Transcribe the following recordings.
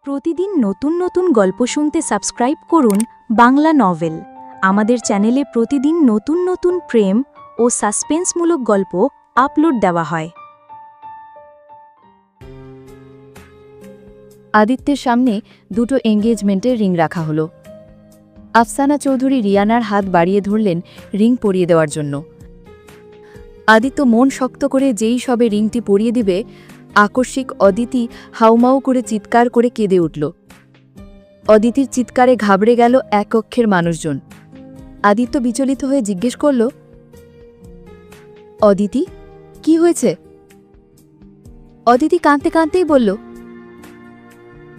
প্রতিদিন নতুন নতুন গল্প শুনতে সাবস্ক্রাইব করুন বাংলা নভেল। আমাদের চ্যানেলে প্রতিদিন নতুন নতুন প্রেম ও সাসপেন্সমূলক গল্প আপলোড দেওয়া হয়। আদিত্যের সামনে দুটো এঙ্গেজমেন্টের রিং রাখা হলো। আফসানা চৌধুরী রিয়ানার হাত বাড়িয়ে ধরলেন রিং পরিয়ে দেওয়ার জন্য। আদিত্য মন শক্ত করে যেই সবে রিংটি পরিয়ে দিবে, আকস্মিক অদিতি হাউমাউ করে চিৎকার করে কেঁদে উঠল। অদিতির চিৎকারে ঘাবড়ে গেল এক কক্ষের মানুষজন। আদিত্য বিচলিত হয়ে জিজ্ঞেস করল, অদিতি, কি হয়েছে? অদিতি কাঁদতে কাঁদতেই বলল,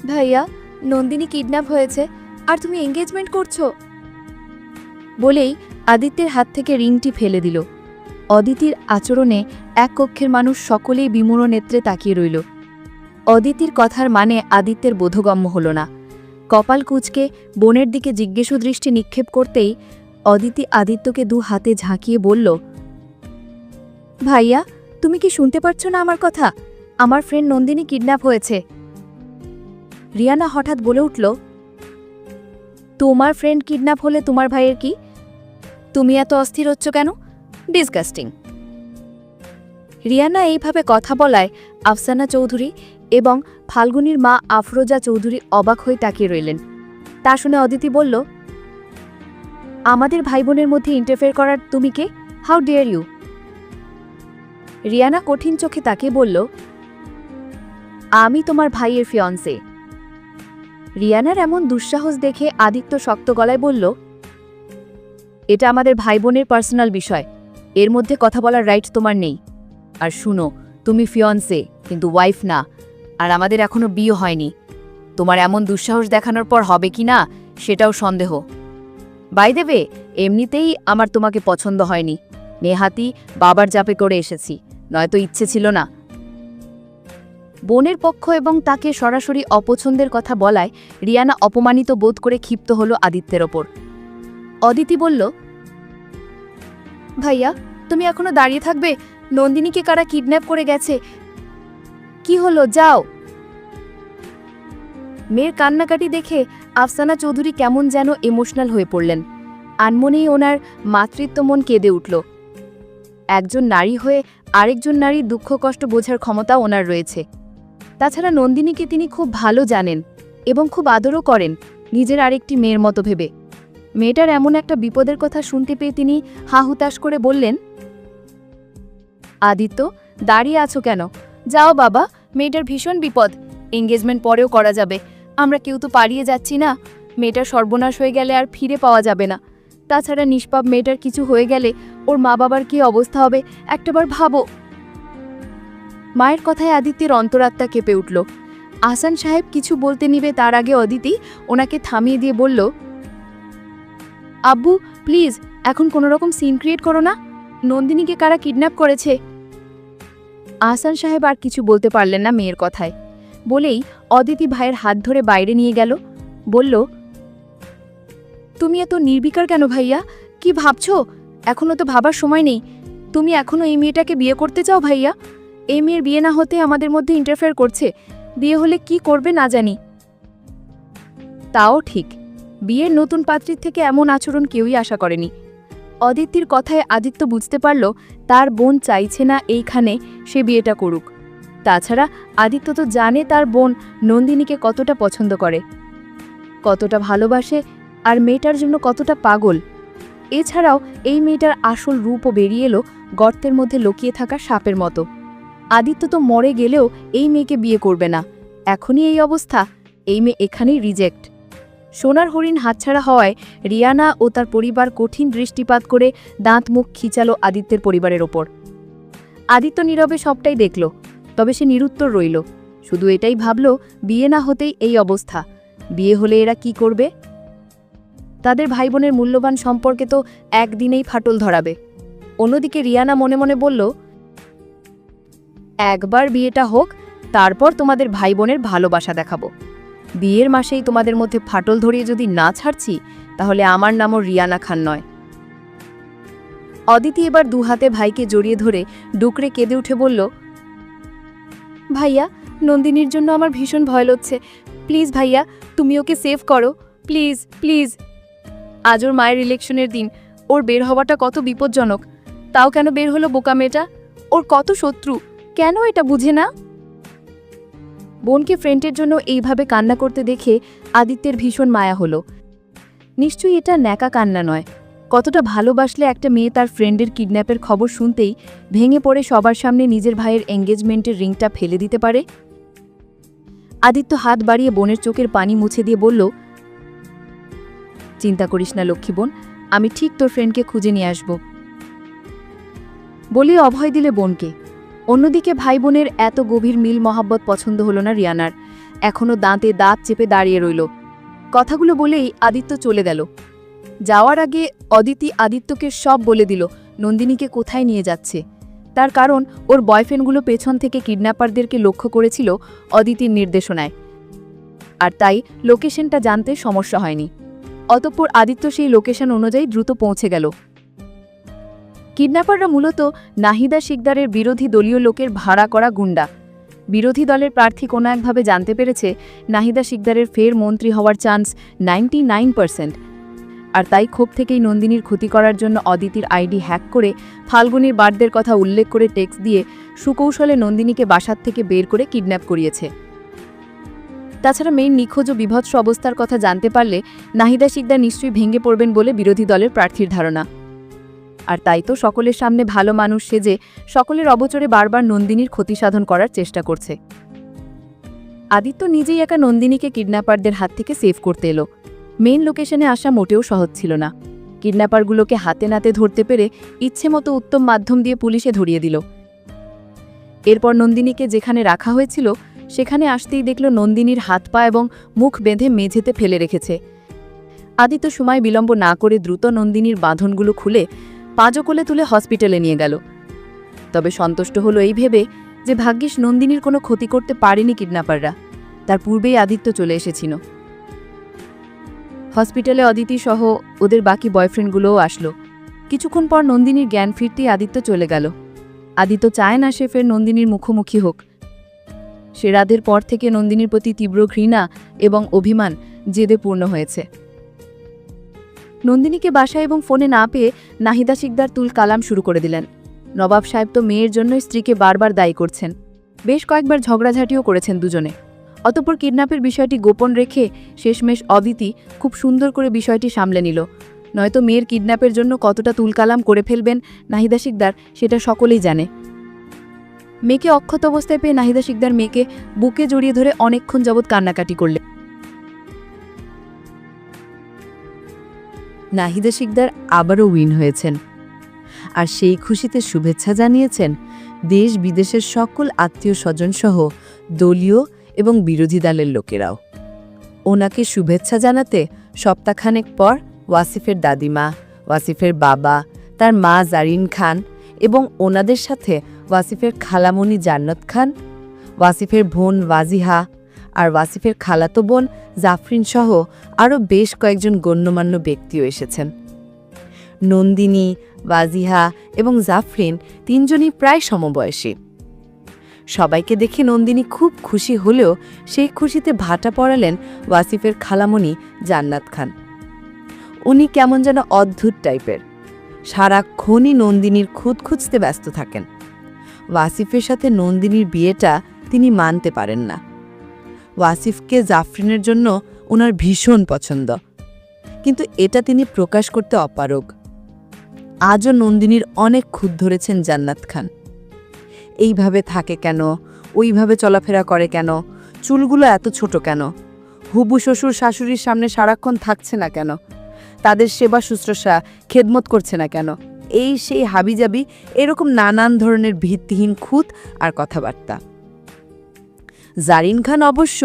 ভাইয়া, নন্দিনী কিডন্যাপ হয়েছে আর তুমি এঙ্গেজমেন্ট করছো। বলেই আদিত্যের হাত থেকে রিংটি ফেলে দিল। অদিতির আচরণে এক কক্ষের মানুষ সকলেই বিমূঢ় নেত্রে তাকিয়ে রইল। অদিতির কথার মানে আদিত্যের বোধগম্য হল না। কপাল কুঁচকে বোনের দিকে জিজ্ঞাসু দৃষ্টি নিক্ষেপ করতেই অদিতি আদিত্যকে দু হাতে ঝাঁকিয়ে বলল, ভাইয়া, তুমি কি শুনতে পারছো না আমার কথা? আমার ফ্রেন্ড নন্দিনী কিডন্যাপ হয়েছে। রিয়ানা হঠাৎ বলে উঠল, তোমার ফ্রেন্ড কিডন্যাপ হলে তোমার ভাইয়ের কি? তুমি এত অস্থির হচ্ছ কেন? ডিসগাস্টিং। রিয়ানা এইভাবে কথা বলায় আফসানা চৌধুরী এবং ফাল্গুনির মা আফরোজা চৌধুরী অবাক হয়ে তাকিয়ে রইলেন। তা শুনে অদিতি বলল, আমাদের ভাই বোনের মধ্যে ইন্টারফেয়ার করার তুমি কে? How dare you? রিয়ানা কঠিন চোখে তাকিয়ে বলল, আমি তোমার ভাইয়ের ফিয়ন্সে। রিয়ানার এমন দুঃসাহস দেখে আদিত্য শক্ত গলায় বলল, এটা আমাদের ভাই বোনের পার্সোনাল বিষয়, এর মধ্যে কথা বলার রাইট তোমার নেই। আর শুনো, তুমি ফিয়ন্সে কিন্তু ওয়াইফ না, আর আমাদের এখনো বিয়ে হয়নি। তোমার এমন দুঃসাহস দেখানোর পর হবে কি না সেটাও সন্দেহ। বাই দ্য ওয়ে, এমনিতেই আমার তোমাকে পছন্দ হয়নি। নেহাতি বাবার চাপে করে এসেছি, নয়তো ইচ্ছে ছিল না। বোনের পক্ষ এবং তাকে সরাসরি অপছন্দের কথা বলায় রিয়ানা অপমানিত বোধ করে ক্ষিপ্ত হল আদিত্যের ওপর। অদিতি বলল, ভাইয়া, তুমি এখনো দাঁড়িয়ে থাকবে? নন্দিনীকে কারা কিডন্যাপ করে গেছে। কি হলো, যাও। মেয়ের কান্নাকাটি দেখে আফসানা চৌধুরী কেমন যেন ইমোশনাল হয়ে পড়লেন। আনমনেই ওনার মাতৃত্ব মন কেঁদে উঠল। একজন নারী হয়ে আরেকজন নারীর দুঃখ কষ্ট বোঝার ক্ষমতা ওনার রয়েছে। তাছাড়া নন্দিনীকে তিনি খুব ভালো জানেন এবং খুব আদরও করেন, নিজের আরেকটি মেয়ের মতো ভেবে। মেয়েটার এমন একটা বিপদের কথা শুনতে পেয়ে তিনি হাহুতাশ করে বললেন, আদিত্য, দাঁড়িয়ে আছো কেন? যাও বাবা, মেয়েটার ভীষণ বিপদ। এঙ্গেজমেন্ট পরেও করা যাবে, আমরা কেউ তো পালিয়ে যাচ্ছি না। মেয়েটার সর্বনাশ হয়ে গেলে আর ফিরে পাওয়া যাবে না। তাছাড়া নিষ্পাপ মেয়েটার কিছু হয়ে গেলে ওর মা বাবার কি অবস্থা হবে একটাবার ভাবো। মায়ের কথায় আদিত্যের অন্তরাত্মা কেঁপে উঠল। আহসান সাহেব কিছু বলতে নিবে তার আগে অদিতি ওনাকে থামিয়ে দিয়ে বলল, আব্বু, প্লিজ এখন কোনোরকম সিন ক্রিয়েট করো না। নন্দিনীকে কারা কিডন্যাপ করেছে। আহসান সাহেব আর কিছু বলতে পারলেন না মেয়ের কথায়। বলেই অদিতি ভাইয়ের হাত ধরে বাইরে নিয়ে গেল। বলল, তুমি এত নির্বিকার কেন ভাইয়া? কি ভাবছো? এখনো তো ভাবার সময় নেই। তুমি এখনো এই মেয়েটাকে বিয়ে করতে চাও ভাইয়া? এই মেয়ের বিয়ে না হতে আমাদের মধ্যে ইন্টারফেয়ার করছে। বিয়ে হলে কি করবে না জানি। তাও ঠিক, বিয়ের নতুন পাত্রীর থেকে এমন আচরণ কেউই আশা করেনি। অদিতির কথায় আদিত্য বুঝতে পারল তার বোন চাইছে না এইখানে সে বিয়েটা করুক। তাছাড়া আদিত্য তো জানে তার বোন নন্দিনীকে কতটা পছন্দ করে, কতটা ভালোবাসে, আর মেয়েটার জন্য কতটা পাগল। এছাড়াও এই মেয়েটার আসল রূপও বেরিয়ে এলো গর্তের মধ্যে লুকিয়ে থাকা সাপের মতো। আদিত্য তো মরে গেলেও এই মেয়েকে বিয়ে করবে না। এখনই এই অবস্থা, এই মেয়ে এখানেই রিজেক্ট। সোনার হরিণ হাতছাড়া হওয়ায় রিয়ানা ও তার পরিবার কঠিন দৃষ্টিপাত করে দাঁত মুখ খিচালো আদিত্যের পরিবারের ওপর। আদিত্য নীরবে সবটাই দেখল, তবে সে নিরুত্তর রইল। শুধু এটাই ভাবল, বিয়ে না হতেই এই অবস্থা, বিয়ে হলে এরা কি করবে? তাদের ভাই বোনের মূল্যবান সম্পর্কে তো একদিনেই ফাটল ধরাবে। অন্যদিকে রিয়ানা মনে মনে বলল, একবার বিয়েটা হোক, তারপর তোমাদের ভাই বোনের ভালোবাসা দেখাবো। বিয়ের মাসেই তোমাদের মধ্যে ফাটল ধরিয়ে যদি না ছাড়ছি, তাহলে আমার নামও রিয়ানা খান নয়। অদিতি এবার দুহাতে ভাইকে জড়িয়ে ধরে ডুকরে কেঁদে উঠে বলল, ভাইয়া, নন্দিনীর জন্য আমার ভীষণ ভয় লাগছে। প্লিজ ভাইয়া, তুমি ওকে সেভ করো, প্লিজ প্লিজ। আজ ওর মায়ের ইলেকশনের দিন, ওর বের হওয়াটা কত বিপজ্জনক। তাও কেন বের হলো বোকা মেয়েটা? ওর কত শত্রু, কেন এটা বুঝে না? বোনকে ফ্রেন্ডের জন্য এইভাবে কান্না করতে দেখে আদিত্যের ভীষণ মায়া হলো। নিশ্চয়ই এটা ন্যাকা কান্না নয়। কতটা ভালোবাসলে একটা মেয়ে তার ফ্রেন্ডের কিডন্যাপের খবর শুনতেই ভেঙে পড়ে সবার সামনে নিজের ভাইয়ের এঙ্গেজমেন্টের রিংটা ফেলে দিতে পারে? আদিত্য হাত বাড়িয়ে বোনের চোখের পানি মুছে দিয়ে বলল, চিন্তা করিস না লক্ষ্মী বোন, আমি ঠিক তোর ফ্রেন্ডকে খুঁজে নিয়ে আসব বলে অভয় দিলে বোনকে। অন্যদিকে ভাই বোনের এত গভীর মিল মহাব্বত পছন্দ হলো না রিয়ানার। এখনও দাঁতে দাঁত চেপে দাঁড়িয়ে রইল। কথাগুলো বলেই আদিত্য চলে গেল। যাওয়ার আগে অদিতি আদিত্যকে সব বলে দিল নন্দিনীকে কোথায় নিয়ে যাচ্ছে। তার কারণ ওর বয়ফ্রেন্ডগুলো পেছন থেকে কিডন্যাপারদেরকে লক্ষ্য করেছিল অদিতির নির্দেশনায়, আর তাই লোকেশনটা জানতে সমস্যা হয়নি। অতঃপর আদিত্য সেই লোকেশন অনুযায়ী দ্রুত পৌঁছে গেল। কিডন্যাপাররা মূলত নাহিদা শিকদারের বিরোধী দলীয় লোকের ভাড়া করা গুন্ডা। বিরোধী দলের প্রার্থী কোনো একভাবে জানতে পেরেছে নাহিদা শিকদারের ফের মন্ত্রী হওয়ার চান্স 99%, আর তাই ক্ষোভ থেকেই নন্দিনীর ক্ষতি করার জন্য অদিতির আইডি হ্যাক করে ফাল্গুনির বার্থডের কথা উল্লেখ করে টেক্সট দিয়ে সুকৌশলে নন্দিনীকে বাসার থেকে বের করে কিডন্যাপ করিয়েছে। তাছাড়া মেয়ের নিখোঁজ ও বিভৎস অবস্থার কথা জানতে পারলে নাহিদা শিকদার নিশ্চয়ই ভেঙে পড়বেন বলে বিরোধী দলের প্রার্থীর ধারণা। আর তাই তো সকলের সামনে ভালো মানুষ সেজে সকলের অবচরে বারবার নন্দিনীর ক্ষতি সাধন করার চেষ্টা করছে। আদিত্য নিজেই একা নন্দিনীকে কিডন্যাপারদের হাত থেকে সেভ করতে এলো। মেইন লোকেশনে আসা মোটেও সহজ ছিল না। কিডন্যাপারগুলোকে হাতে নাতে ধরতে পেরে ইচ্ছেমতো উত্তম মাধ্যম দিয়ে পুলিশে ধরিয়ে দিল। এরপর নন্দিনীকে যেখানে রাখা হয়েছিল সেখানে আসতেই দেখল নন্দিনীর হাত পা এবং মুখ বেঁধে মেঝেতে ফেলে রেখেছে। আদিত্য সময় বিলম্ব না করে দ্রুত নন্দিনীর বাঁধনগুলো খুলে পাঁজকোলে তুলে হসপিটালে নিয়ে গেল। তবে সন্তুষ্ট হলো এই ভেবে যে ভাগ্যিস নন্দিনীর কোনো ক্ষতি করতে পারেনি কিডন্যাপাররা। তার পূর্বেই আদিত্য চলে এসেছিল। হসপিটালে অদিতি সহ ওদের বাকি বয়ফ্রেন্ডগুলোও আসলো। কিছুক্ষণ পর নন্দিনীর জ্ঞান ফিরতেই আদিত্য চলে গেল। আদিত্য চায় না সে ফের নন্দিনীর মুখোমুখি হোক। সে রাতের পর থেকে নন্দিনীর প্রতি তীব্র ঘৃণা এবং অভিমান জেদে পূর্ণ হয়েছে। নন্দিনীকে বাসায় এবং ফোনে না পেয়ে নাহিদা শিকদার তুল কালাম শুরু করে দিলেন। নবাব সাহেব তো মেয়ের জন্য স্ত্রীকে বারবার দায়ী করছেন। বেশ কয়েকবার ঝগড়াঝাটিও করেছেন দুজনে। অতঃপর কিডন্যাপের বিষয়টি গোপন রেখে শেষমেশ অদিতি খুব সুন্দর করে বিষয়টি সামলে নিল। নয়তো মেয়ের কিডন্যাপের জন্য কতটা তুলকালাম করে ফেলবেন নাহিদা শিকদার সেটা সকলেই জানে। মেয়েকে অক্ষত অবস্থায় পেয়ে নাহিদা শিকদার মেয়েকে বুকে জড়িয়ে ধরে অনেকক্ষণ যাবৎ কান্নাকাটি করলেন। নাহিদা শিকদার আবারও উইন হয়েছেন, আর সেই খুশিতে শুভেচ্ছা জানিয়েছেন দেশ বিদেশের সকল আত্মীয় স্বজন সহ দলীয় এবং বিরোধী দলের লোকেরাও। ওনাকে শুভেচ্ছা জানাতে সপ্তাহখানেক পর ওয়াসিফের দাদিমা, ওয়াসিফের বাবা, তার মা জারিন খান এবং ওনাদের সাথে ওয়াসিফের খালামণি জান্নাত খান, ওয়াসিফের বোন ওয়াজিহা আর ওয়াসিফের খালাতো বোন জাফরিন সহ আরও বেশ কয়েকজন গণ্যমান্য ব্যক্তিও এসেছেন। নন্দিনী, ওয়াজিহা এবং জাফরিন তিনজনই প্রায় সমবয়সী। সবাইকে দেখে নন্দিনী খুব খুশি হলেও সেই খুশিতে ভাটা পড়ালেন ওয়াসিফের খালামণি জান্নাত খান। উনি কেমন যেন অদ্ভুত টাইপের, সারাক্ষণই নন্দিনীর খুঁত খুঁজতে ব্যস্ত থাকেন। ওয়াসিফের সাথে নন্দিনীর বিয়েটা তিনি মানতে পারেন না। ওয়াসিফকে জাফরিনের জন্য ওনার ভীষণ পছন্দ, কিন্তু এটা তিনি প্রকাশ করতে অপারগ। আজও নন্দিনীর অনেক খুঁত ধরেছেন জান্নাত খান। এইভাবে থাকে কেন, ওইভাবে চলাফেরা করে কেন, চুলগুলো এত ছোট কেন, হুবু শ্বশুর শাশুড়ির সামনে সারাক্ষণ থাকছে না কেন, তাদের সেবা শুশ্রূষা খেদমত করছে না কেন, এই সেই হাবিজাবি এরকম নানান ধরনের ভিত্তিহীন খুঁত আর কথাবার্তা। জারিন খান অবশ্য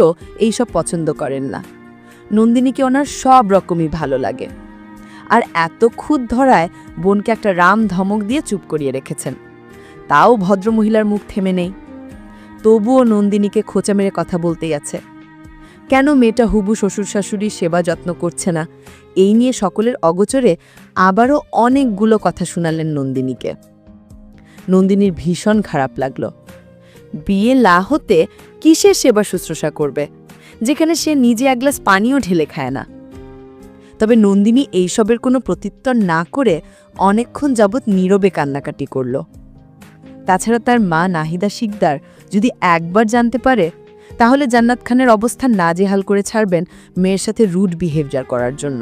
এইসব পছন্দ করেন না। নন্দিনীকে ওনার সব রকমই ভালো লাগে, আর এত খুঁত ধরায় বোনকে একটা রাম ধমক দিয়ে চুপ করিয়ে রেখেছেন। তাও ভদ্রমহিলার মুখ থেমে নেই। তবুও নন্দিনীকে খোঁচা মেরে কথা বলতেই আছে। কেন মেয়েটা হুবু শ্বশুর শাশুড়ির সেবা যত্ন করছে না, এই নিয়ে সকলের অগোচরে আবারও অনেকগুলো কথা শোনালেন নন্দিনীকে। নন্দিনীর ভীষণ খারাপ লাগল। বিয়ে না হতে কিসের সেবা শুশ্রূষা করবে, যেখানে সে নিজে এক গ্লাস পানিও ঢেলে খায় না। তবে নন্দিনী এইসবের কোনো প্রত্যুত্তর না করে অনেকক্ষণ যাবৎ নীরবে কান্নাকাটি করল। তাছাড়া তার মা নাহিদা শিকদার যদি একবার জানতে পারে, তাহলে জান্নাত খানের অবস্থা নাজেহাল করে ছাড়বেন মেয়ের সাথে রুড বিহেভিয়ার করার জন্য।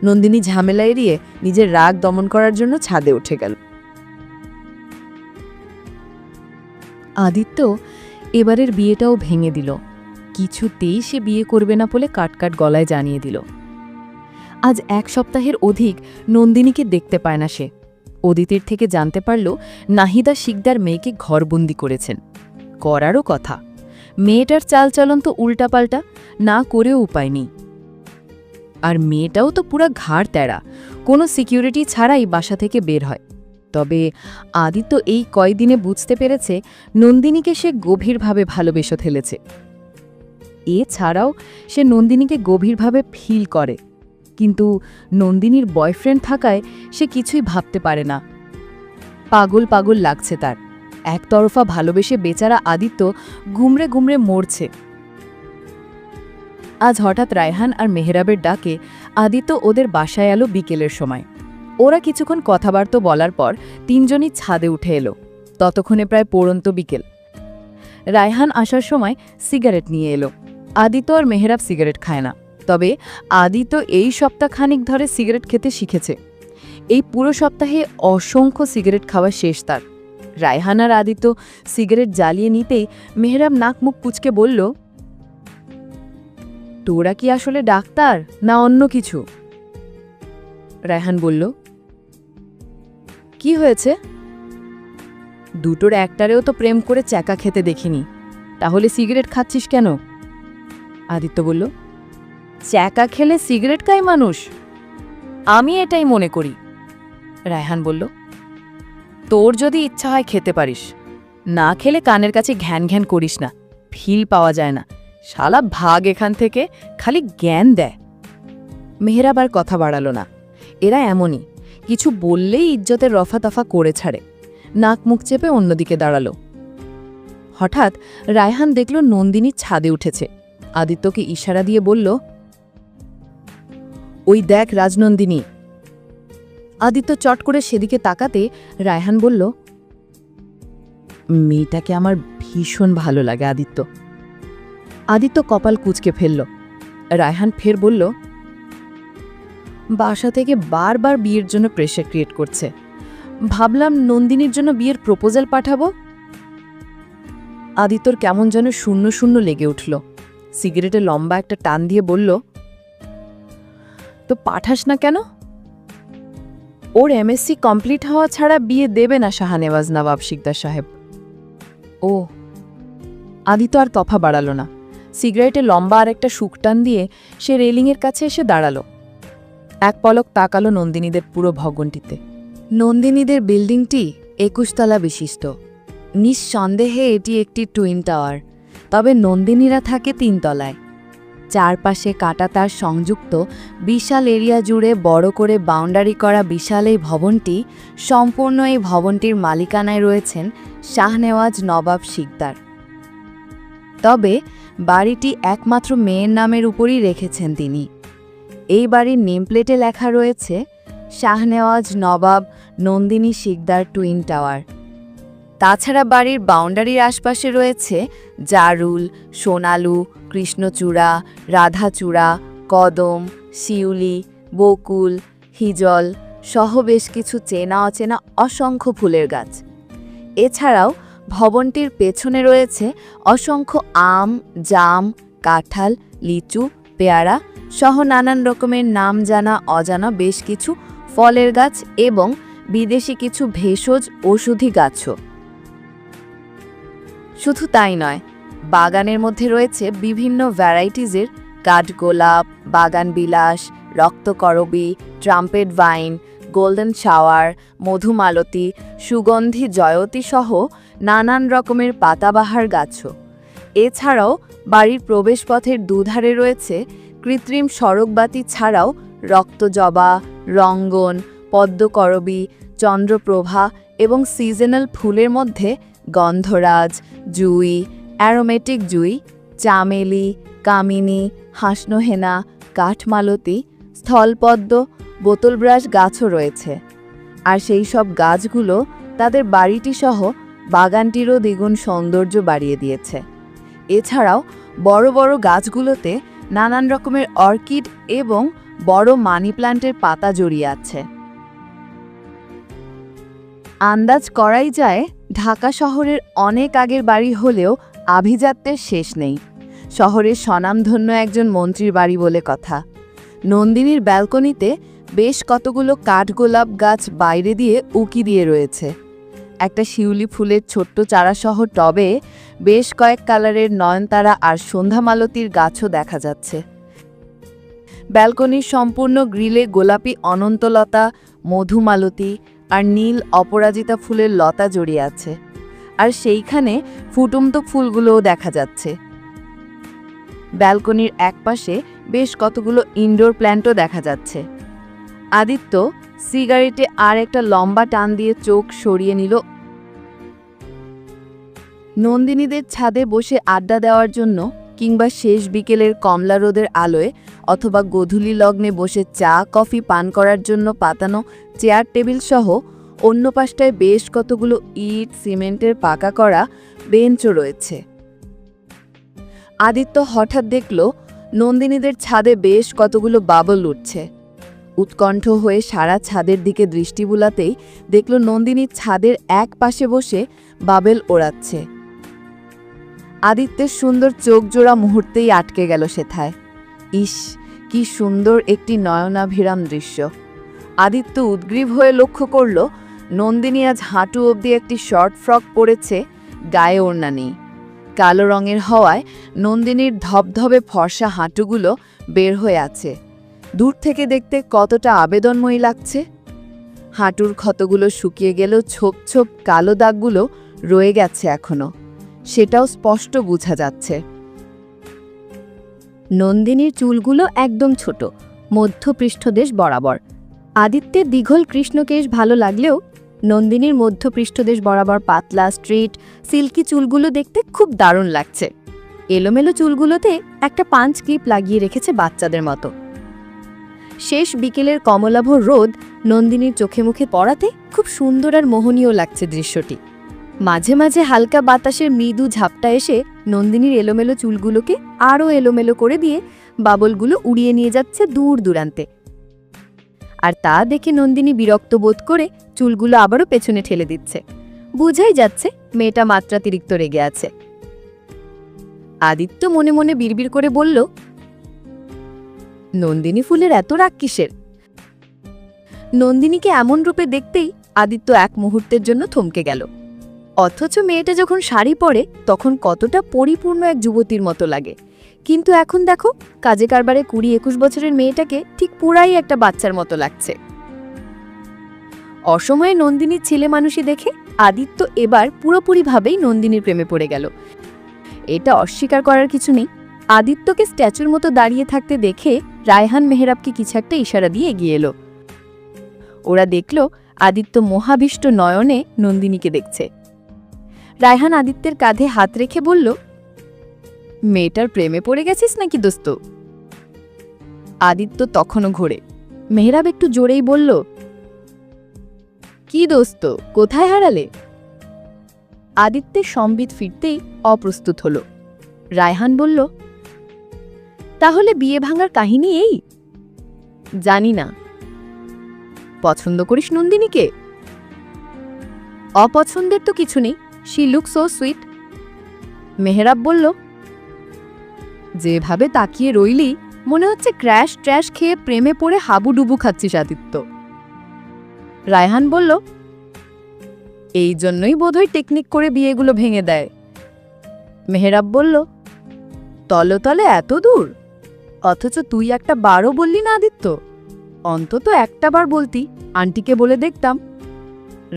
নন্দিনী ঝামেলা এড়িয়ে নিজের রাগ দমন করার জন্য ছাদে উঠে গেল। আদিত্য এবারের বিয়েটাও ভেঙে দিল। কিছুতেই সে বিয়ে করবে না বলে কাটকাট গলায় জানিয়ে দিল। আজ 1 সপ্তাহের অধিক নন্দিনীকে দেখতে পায় না সে। অদিতির থেকে জানতে পারল নাহিদা শিকদার মেয়েকে ঘরবন্দি করেছেন। করারও কথা, মেয়েটার চালচলন তো উল্টাপাল্টা, না করেও উপায় নেই। আর মেয়েটাও তো পুরা ঘাড় তেড়া, কোনো সিকিউরিটি ছাড়াই বাসা থেকে বের হয়। তবে আদিত্য এই কয়দিনে বুঝতে পেরেছে নন্দিনীকে সে গভীরভাবে ভালোবেসে ফেলেছে। এছাড়াও সে নন্দিনীকে গভীরভাবে ফিল করে, কিন্তু নন্দিনীর বয়ফ্রেন্ড থাকায় সে কিছুই ভাবতে পারে না। পাগল পাগল লাগছে তার। একতরফা ভালোবেসে বেচারা আদিত্য গুমরে গুমরে মরছে। আজ হঠাৎ রায়হান আর মেহরাবের ডাকে আদিত্য ওদের বাসায় এলো বিকেলের সময়। ওরা কিছুক্ষণ কথাবার্তা বলার পর তিনজনই ছাদে উঠে এলো। ততক্ষণে প্রায় পড়ন্ত বিকেল। রায়হান আসার সময় সিগারেট নিয়ে এলো। আদিত্য আর মেহরাব সিগারেট খায় না, তবে আদিত্য এই সপ্তাহখানিক ধরে সিগারেট খেতে শিখেছে। এই পুরো সপ্তাহে অসংখ্য সিগারেট খাওয়া শেষ তার। রায়হান আর আদিত্য সিগারেট জ্বালিয়ে নিতেই মেহরাব নাক মুখ কুচকে বলল, তোরা কি আসলে ডাক্তার না অন্য কিছু? রায়হান বলল, কি হয়েছে? দুটোর একটারেও তো প্রেম করে চ্যাকা খেতে দেখিনি, তাহলে সিগারেট খাচ্ছিস কেন? আদিত্য বলল, চ্যাকা খেলে সিগারেট খায় মানুষ? আমি এটাই মনে করি। রায়হান বলল, তোর যদি ইচ্ছা হয় খেতে পারিস, না খেলে কানের কাছে ঘ্যান ঘ্যান করিস না, ফিল পাওয়া যায় না। শালা ভাগ এখান থেকে, খালি জ্ঞান দেয়। মেহরাব আর কথা বাড়ালো না। এরা এমনই, কিছু বললেই ইজ্জতের রফাতফা করে ছাড়ে। নাক মুখ চেপে অন্যদিকে দাঁড়ালো। হঠাৎ রায়হান দেখল নন্দিনী ছাদে উঠেছে। আদিত্যকে ইশারা দিয়ে বলল, ওই দেখ রাজনন্দিনী। আদিত্য চট করে সেদিকে তাকাতে রায়হান বলল, মেয়েটাকে আমার ভীষণ ভালো লাগে আদিত্য। আদিত্য কপাল কুঁচকে ফেলল। রায়হান ফের বলল, বাসা থেকে বারবার বিয়ের জন্য প্রেশার ক্রিয়েট করছে, ভাবলাম নন্দিনীর জন্য বিয়ের প্রপোজাল পাঠাবো। আদিত্যর কেমন যেন শূন্য শূন্য লেগে উঠল। সিগারেটে লম্বা একটা টান দিয়ে বলল, তো পাঠাস না কেন? ওর এমএসসি কমপ্লিট হওয়া ছাড়া বিয়ে দেবে না শাহনেওয়াজ নবাব শিকদার সাহেব। ও। আদিত্য আর তফা বাড়ালো না। সিগারেটে লম্বা আর একটা শুকটান দিয়ে সে রেলিংয়ের কাছে এসে দাঁড়ালো। এক পলক তাকালো নন্দিনীদের পুরো ভবনটিতে। নন্দিনীদের বিল্ডিংটি 21 তলা বিশিষ্ট। নিঃসন্দেহে এটি একটি টুইন টাওয়ার, তবে নন্দিনীরা থাকে 3 তলায়। চারপাশে কাঁটাতার সংযুক্ত বিশাল এরিয়া জুড়ে বড় করে বাউন্ডারি করা বিশাল এই ভবনটি, সম্পূর্ণ এই ভবনটির মালিকানায় রয়েছেন শাহনেওয়াজ নবাব শিকদার। তবে বাড়িটি একমাত্র মেয়ের নামের উপরই রেখেছেন তিনি। এই বাড়ির নেমপ্লেটে লেখা রয়েছে শাহনেওয়াজ নবাব নন্দিনী শিকদার টুইন টাওয়ার। তাছাড়া বাড়ির বাউন্ডারির আশপাশে রয়েছে জারুল, সোনালু, কৃষ্ণচূড়া, রাধাচূড়া, কদম, শিউলি, বকুল, হিজল সহ বেশ কিছু চেনা অচেনা অসংখ্য ফুলের গাছ। এছাড়াও ভবনটির পেছনে রয়েছে অসংখ্য আম, জাম, কাঁঠাল, লিচু, পেয়ারা সহ নানান রকমের নাম জানা অজানা বেশ কিছু ফলের গাছ এবং বিদেশি কিছু ভেষজ ঔষধি গাছও। শুধু তাই নয়, বাগানের মধ্যে রয়েছে বিভিন্ন ভ্যারাইটিজের কাঠগোলাপ, বাগান বিলাস, রক্তকরবী, trumpet vine, golden shower, Madhumalati, সুগন্ধি জয়তী সহ নানান রকমের পাতাবাহার গাছও। এছাড়াও বাড়ির প্রবেশপথের দুধারে রয়েছে কৃত্রিম সড়কবাতি ছাড়াও রক্তজবা, রঙ্গন, পদ্মকরবী, চন্দ্রপ্রভা এবং সিজনাল ফুলের মধ্যে গন্ধরাজ, জুই, অ্যারোমেটিক জুই, চামেলি, কামিনী, হাসনোহেনা, কাঠমালতী, স্থলপদ্ম, বোতলব্রাশ গাছও রয়েছে। আর সেই সব গাছগুলো তাদের বাড়িটি সহ বাগানটিরও দ্বিগুণ সৌন্দর্য বাড়িয়ে দিয়েছে। এছাড়াও বড় বড় গাছগুলোতে নানান রকমের অর্কিড এবং বড় মানি প্ল্যান্টের পাতা জড়িয়ে আছে। আন্দাজ করাই যায় ঢাকা শহরের অনেক আগের বাড়ি হলেও আভিজাত্যের শেষ নেই। শহরের স্বনামধন্য একজন মন্ত্রীর বাড়ি বলে কথা। নন্দিনীর ব্যালকনিতে বেশ কতগুলো কাঠগোলাপ গাছ বাইরে দিয়ে উকি দিয়ে রয়েছে। একটা শিউলি ফুলের ছোট্ট চারাসহ টবে বেশ কয়েক কালারের নয়নতারা আর সন্ধ্যামালতীর গাছও দেখা যাচ্ছে। ব্যালকনির সম্পূর্ণ গ্রিলে গোলাপি অনন্তলতা, মধুমালতী আর নীল অপরাজিতা ফুলের লতা জড়িয়ে আছে। আর সেইখানে ফুটন্ত ফুলগুলোও দেখা যাচ্ছে। ব্যালকনির একপাশে বেশ কতগুলো ইনডোর প্ল্যান্টও দেখা যাচ্ছে। আদিত্য সিগারেটে আর একটা লম্বা টান দিয়ে চোখ সরিয়ে নিল। নন্দিনীদের ছাদে বসে আড্ডা দেওয়ার জন্য কিংবা শেষ বিকেলের কমলা রোদের আলোয় অথবা গোধূলি লগ্নে বসে চা কফি পান করার জন্য পাতানো চেয়ার টেবিল সহ অন্য পাশটায় বেশ কতগুলো ইট সিমেন্টের পাকা করা বেঞ্চও রয়েছে। আদিত্য হঠাৎ দেখল নন্দিনীদের ছাদে বেশ কতগুলো বাবল উঠছে। উৎকণ্ঠ হয়ে সারা ছাদের দিকে দৃষ্টি বুলাতেই দেখল নন্দিনী ছাদের এক পাশে বসে বাবেল ওড়াচ্ছে। আদিত্যের সুন্দর চোখজোড়া মুহূর্তেই আটকে গেল সেথায়। ইস, কি সুন্দর একটি নয়নাভিরাম দৃশ্য! আদিত্য উদ্গ্রীব হয়ে লক্ষ্য করল নন্দিনী আজ হাঁটু অবধি একটি শর্ট ফ্রক পরেছে, গায়ে ওড়না নেই। কালো রঙের হওয়ায় নন্দিনীর ধবধবে ফর্সা হাঁটুগুলো বের হয়ে আছে। দূর থেকে দেখতে কতটা আবেদনময়ী লাগছে। হাঁটুর ক্ষতগুলো শুকিয়ে গেলেও ছোপ ছোপ কালো দাগগুলো রয়ে গেছে এখনো, সেটাও স্পষ্ট বোঝা যাচ্ছে। নন্দিনীর চুলগুলো একদম ছোট, মধ্যপৃষ্ঠদেশ বরাবর। আদিত্যের দীঘল কৃষ্ণকেশ ভালো লাগলেও নন্দিনীর মধ্যপৃষ্ঠদেশ বরাবর পাতলা স্ট্রেট সিল্কি চুলগুলো দেখতে খুব দারুণ লাগছে। এলোমেলো চুলগুলোতে একটা পাঞ্চ ক্লিপ লাগিয়ে রেখেছে বাচ্চাদের মতো। শেষ বিকেলের কমলাভ রোদ নন্দিনীর চোখে মুখে পড়াতে খুব সুন্দর আর মোহনীয় লাগছে দৃশ্যটি। মাঝে মাঝে হালকা বাতাসের মৃদু ঝাপটা এসে নন্দিনীর এলোমেলো চুলগুলোকে আরও এলোমেলো করে দিয়ে বাবলগুলো উড়িয়ে নিয়ে যাচ্ছে দূর দূরান্তে। আর তা দেখে নন্দিনী বিরক্ত বোধ করে চুলগুলো আবারও পেছনে ঠেলে দিচ্ছে। বুঝাই যাচ্ছে মেয়েটা মাত্রাতিরিক্ত রেগে আছে। আদিত্য মনে মনে বিড়বিড় করে বলল, নন্দিনী ফুলের এত রাগ কিসের? নন্দিনীকে এমন রূপে দেখতেই আদিত্য এক মুহূর্তের জন্য থমকে গেল। অথচ মেয়েটা যখন শাড়ি পরে তখন কতটা পরিপূর্ণ এক যুবতীর মতো লাগে, কিন্তু এখন দেখো কাজে কারবারে 20-21 বছরের মেয়েটাকে ঠিক পুরাই একটা বাচ্চার মতো লাগছে। অসময়ে নন্দিনীর ছেলে মানুষই দেখে আদিত্য এবার পুরোপুরিভাবেই নন্দিনীর প্রেমে পড়ে গেল। এটা অস্বীকার করার কিছু নেই। আদিত্যকে স্ট্যাচুর মতো দাঁড়িয়ে থাকতে দেখে রায়হান মেহরাবকে কিছু একটা ইশারা দিয়ে এগিয়ে এলো। ওরা দেখল আদিত্য মোহাবিষ্ট নয়নে নন্দিনীকে দেখছে। রায়হান আদিত্যের কাঁধে হাত রেখে বলল, মেয়েটার প্রেমে পড়ে গেছিস নাকি দোস্ত? আদিত্য তখনও ঘোরে। মেহরাব একটু জোরেই বলল, কি দোস্ত, কোথায় হারালে? আদিত্যের সম্বিত ফিরতেই অপ্রস্তুত হল। রায়হান বলল, তাহলে বিয়ে ভাঙার কাহিনী এই? জানি না। পছন্দ করিস নন্দিনীকে? অপছন্দের তো কিছু নেই, she look so sweet. Mehrab বলল, যেভাবে তাকিয়ে রইলি মনে হচ্ছে ক্র্যাশ ট্র্যাশ খেয়ে প্রেমে পড়ে হাবুডুবু খাচ্ছিস আদিত্য। রায়হান বলল, এই জন্যই বোধহয় টেকনিক করে বিয়েগুলো ভেঙে দেয়। মেহরাব বলল, তলে তলে এত দূর, অথচ তুই একটা বারও বললি না আদিত্য। অন্তত একটা বার বলতি, আন্টিকে বলে দেখতাম।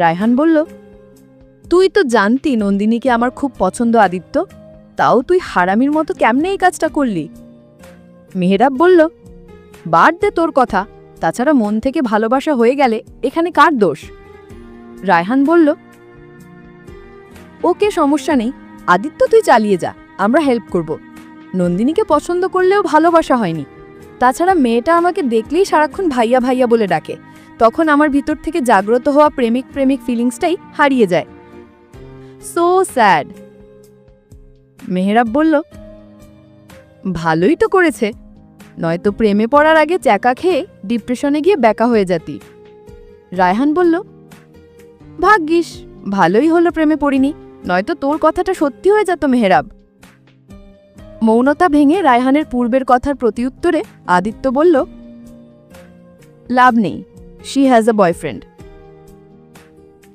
রায়হান বলল, তুই তো জানতি নন্দিনীকে আমার খুব পছন্দ আদিত্য, তাও তুই হারামির মতো কেমনে এই কাজটা করলি? মেহরাব বলল, বাদ দে তোর কথা, তাছাড়া মন থেকে ভালোবাসা হয়ে গেলে এখানে কার দোষ? রায়হান বলল, ওকে, সমস্যা নেই। আদিত্য, তুই চালিয়ে যা, আমরা হেল্প করব। নন্দিনীকে পছন্দ করলেও ভালোবাসা হয়নি। তাছাড়া মেয়েটা আমাকে দেখলেই সারাক্ষণ ভাইয়া ভাইয়া বলে ডাকে। তখন আমার ভিতর থেকে জাগ্রত হওয়া প্রেমিক প্রেমিক ফিলিংসটাই হারিয়ে যায়। So sad. মেহরাব বলল, ভালোই তো করেছে, নয়তো প্রেমে পড়ার আগে চ্যাকা খেয়ে ডিপ্রেশনে গিয়ে ব্যাকা হয়ে যেতি। রায়হান বলল, ভাগ্যিস, ভালোই হলো প্রেমে পড়িনি, নয়তো তোর কথাটা সত্যি হয়ে যেত মেহরাব। মৌনতা ভেঙে রায়হানের পূর্বের কথার প্রতিউত্তরে আদিত্য বলল, লাভ নেই, শি হ্যাজ আ বয়ফ্রেন্ড।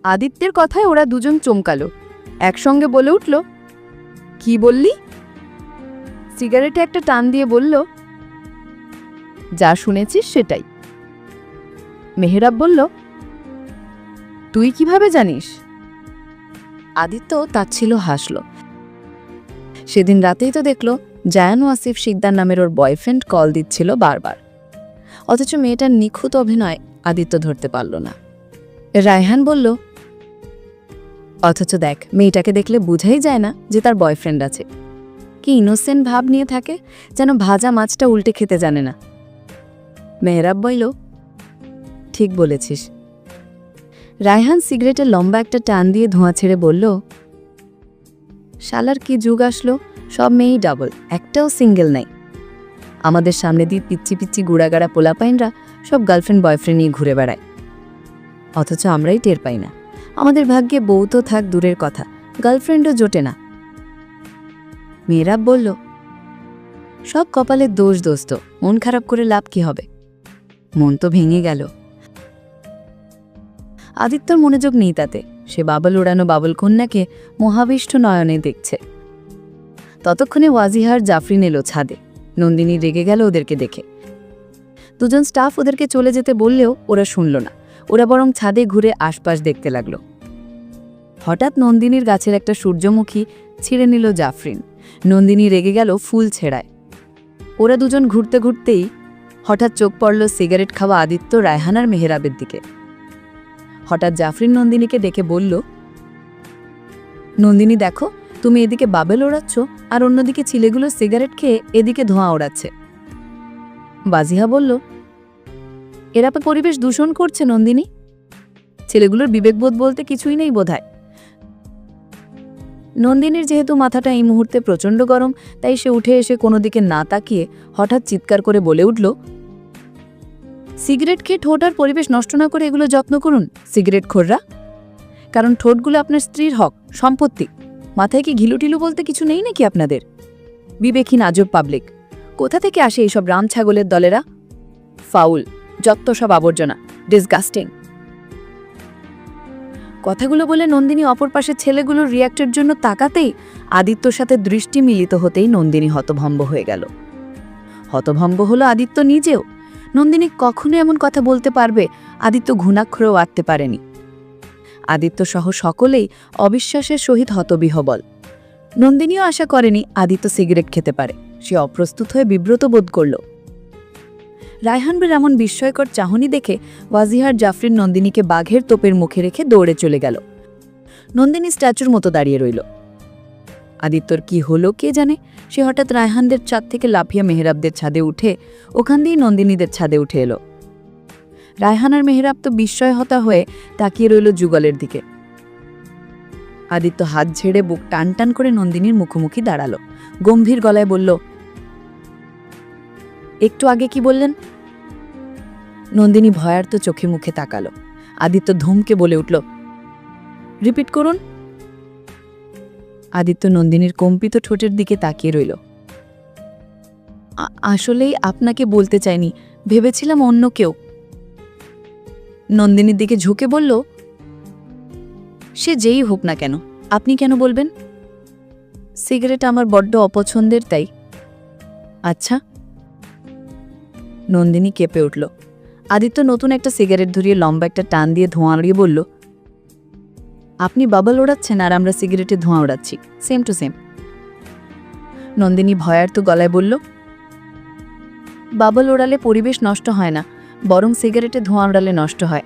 আদিত্যের কথায় ওরা দুজন চমকালো, একসঙ্গে বলে উঠল, কি বললি? সিগারেটে একটা টান দিয়ে বলল, যা শুনেছিস সেটাই। মেহরাব বলল, তুই কিভাবে জানিস? আদিত্য তাচ্ছিল হাসল। সেদিন রাতেই তো দেখল জায়ান ওয়াসিফ শিকদার নামের ওর বয়ফ্রেন্ড কল দিচ্ছিল বারবার, অথচ মেয়েটার নিখুঁত অভিনয় আদিত্য ধরতে পারল না। রায়হান বলল, অথচ দেখ, মেয়েটাকে দেখলে বুঝাই যায় না যে তার বয়ফ্রেন্ড আছে। কি ইনোসেন্ট ভাব নিয়ে থাকে, যেন ভাজা মাছটা উল্টে খেতে জানে না। মেহরাব বলল, ঠিক বলেছিস। রায়হান সিগারেটের লম্বা একটা টান দিয়ে ধোঁয়া ছেড়ে বলল, শালার কি যুগ আসলো, সব মেয়েই ডাবল, একটাও সিঙ্গেল নাই। আমাদের সামনে দিয়ে পিচ্ছি পিচ্ছি গুড়াগাড়া পোলাপাইনরা সব গার্লফ্রেন্ড বয়ফ্রেন্ড নিয়ে ঘুরে বেড়ায়, অথচ আমরাই টের পাই না। আমাদের ভাগ্যে বউ তো থাক দূরের কথা, গার্লফ্রেন্ডও জোটে না। মেহরাব বলল, সব কপালের দোষ দোস্ত, মন খারাপ করে লাভ কি হবে? মন তো ভেঙে গেল। আদিত্যর মনোযোগ নেই তাতে, সে বাবল ওড়ানো বাবল কন্যাকে মহাবিষ্ট নয়নে দেখছে। ততক্ষণে ওয়াজিহার জাফরিন এলো ছাদে। নন্দিনী রেগে গেল ওদেরকে দেখে। দুজন স্টাফ ওদেরকে চলে যেতে বললেও ওরা শুনল না, ওরা বরং ছাদে ঘুরে আশপাশ দেখতে লাগলো। হঠাৎ নন্দিনীর গাছের একটা সূর্যমুখী ছিঁড়ে নিল জাফরিন। নন্দিনী রেগে গেল ফুল ছেঁড়ায়। ওরা দুজন ঘুরতে ঘুরতেই হঠাৎ চোখ পড়ল সিগারেট খাওয়া আদিত্য, রায়হান আর মেহরাবের দিকে। হঠাৎ জাফরিন নন্দিনীকে ডেকে বলল, নন্দিনী দেখো, তুমি এদিকে বাবেল ওড়াচ্ছ আর অন্যদিকে ছেলেগুলো সিগারেট খেয়ে এদিকে ধোঁয়া ওড়াচ্ছে। বাজিহা বলল, এরা পরিবেশ দূষণ করছে নন্দিনী, ছেলেগুলোর বিবেকবোধ বলতে কিছুই নেই বোধহয়। নন্দিনীর যেহেতু মাথাটা এই মুহূর্তে প্রচণ্ড গরম, তাই সে উঠে এসে কোনো দিকে না তাকিয়ে হঠাৎ চিৎকার করে বলে উঠল, সিগারেট খেয়ে ঠোঁট আর পরিবেশ নষ্ট না করে এগুলো যত্ন করুন সিগারেট খোররা, কারণ ঠোঁটগুলো আপনার স্ত্রীর হক, সম্পত্তি। মাথায় কি ঘিলুটিলু বলতে কিছু নেই নাকি আপনাদের? বিবেকহীন আজব পাবলিক, কোথা থেকে আসে এইসব রাম ছাগলের দলেরা? ফাউল, যত্ত সব আবর্জনা, ডিসগাস্টিং। কথাগুলো বলে নন্দিনী অপর পাশের ছেলেগুলোর রিয়াক্টের জন্য তাকাতেই আদিত্যর সাথে দৃষ্টি মিলিত হতেই নন্দিনী হতভম্ব হয়ে গেল। হতভম্ব হলো আদিত্য নিজেও। নন্দিনী কখনো এমন কথা বলতে পারবে আদিত্য ঘুণাক্ষরেও আঁকতে পারেনি। আদিত্য সহ সকলেই অবিশ্বাসের সহিত হতবিহবল। নন্দিনীও আশা করেনি আদিত্য সিগারেট খেতে পারে। সে অপ্রস্তুত হয়ে বিব্রত বোধ করল। রায়হানবের এমন বিস্ময়কর চাহনি দেখে ওয়াজিহার জাফরিন নন্দিনীকে বাঘের তোপের মুখে রেখে দৌড়ে চলে গেল। নন্দিনী স্ট্যাচুর মতো দাঁড়িয়ে রইল। আদিত্যর কি হলো কে জানে, সে হঠাৎ রায়হানদের ছাদ থেকে লাফিয়ে মেহরাবদের ছাদে উঠে ওখান দিয়েই নন্দিনীদের ছাদে উঠে এলো। রায়হান আর মেহরাব তো বিস্ময়হতা হয়ে তাকিয়ে রইল যুগলের দিকে। আদিত্য হাত ঝেড়ে বুক টান টান করে নন্দিনীর মুখোমুখি দাঁড়ালো, গম্ভীর গলায় বলল, একটু আগে কি বললেন? নন্দিনী ভয়ার্ত চোখে মুখে তাকালো। আদিত্য ধমকে বলে উঠল, রিপিট করুন। আদিত্য নন্দিনীর কম্পিত ঠোঁটের দিকে তাকিয়ে রইল। আসলেই আপনাকে বলতে চাইনি, ভেবেছিলাম অন্য কেউ। নন্দিনীর দিকে ঝুঁকে বলল, সে যেই হোক না কেন, আপনি কেন বলবেন? সিগারেট আমার বড্ড অপছন্দের, তাই। আচ্ছা। নন্দিনী কেঁপে উঠল। আদিত্য নতুন একটা সিগারেট ধরিয়ে লম্বা একটা টান দিয়ে ধোঁয়া উড়িয়ে বলল, আপনি বাবল ওড়াচ্ছেন আর আমরা সিগারেটে ধোঁয়া ওড়াচ্ছি, সেম টু সেম। নন্দিনী ভয়ার্ত গলায় বলল, বাবল ওড়ালে পরিবেশ নষ্ট হয় না, বরং সিগারেটে ধোঁয়া ওড়ালে নষ্ট হয়।